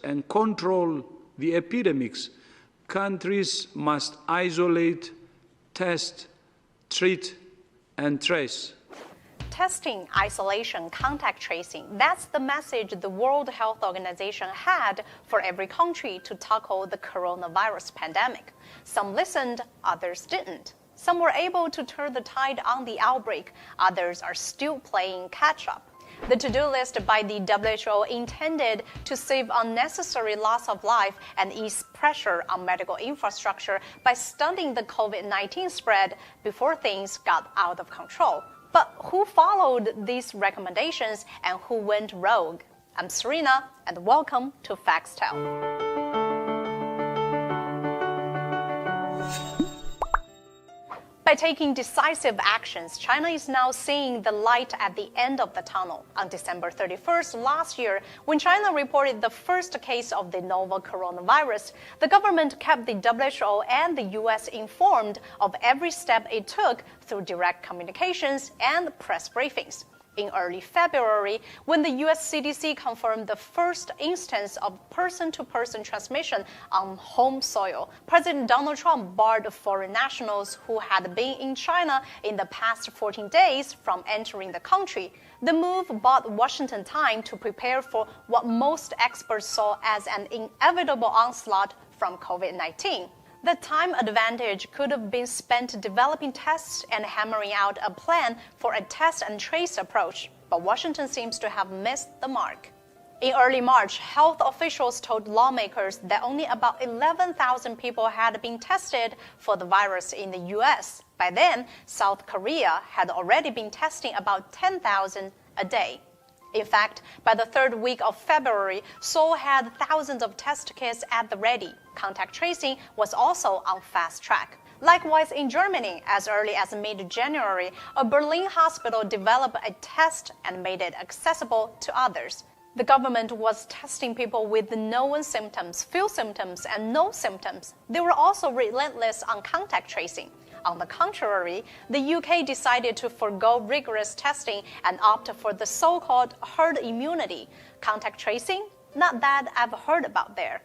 and control the epidemics, countries must isolate, test, treat, and trace. Testing, isolation, contact tracing, that's the message the World Health Organization had for every country to tackle the coronavirus pandemic. Some listened, others didn't. Some were able to turn the tide on the outbreak, others are still playing catch-up. The to-do list by the WHO intended to save unnecessary loss of life and ease pressure on medical infrastructure by stunting the COVID-19 spread before things got out of control. But who followed these recommendations and who went rogue? I'm Serena, and welcome to Foxtel. By taking decisive actions, China is now seeing the light at the end of the tunnel. On December 31st last year, when China reported the first case of the novel coronavirus, the government kept the WHO and the US informed of every step it took through direct communications and press briefings. In early February, when the US CDC confirmed the first instance of person-to-person transmission on home soil, President Donald Trump barred foreign nationals who had been in China in the past 14 days from entering the country. The move bought Washington time to prepare for what most experts saw as an inevitable onslaught from COVID-19. The time advantage could have been spent developing tests and hammering out a plan for a test and trace approach, but Washington seems to have missed the mark. In early March, health officials told lawmakers that only about 11,000 people had been tested for the virus in the US. By then, South Korea had already been testing about 10,000 a day. In fact, by the third week of February, Seoul had thousands of test kits at the ready. Contact tracing was also on fast track. Likewise, in Germany, as early as mid-January, a Berlin hospital developed a test and made it accessible to others. The government was testing people with known symptoms, few symptoms, and no symptoms. They were also relentless on contact tracing. On the contrary, the UK decided to forgo rigorous testing and opt for the so-called herd immunity. Contact tracing? Not that I've heard about there.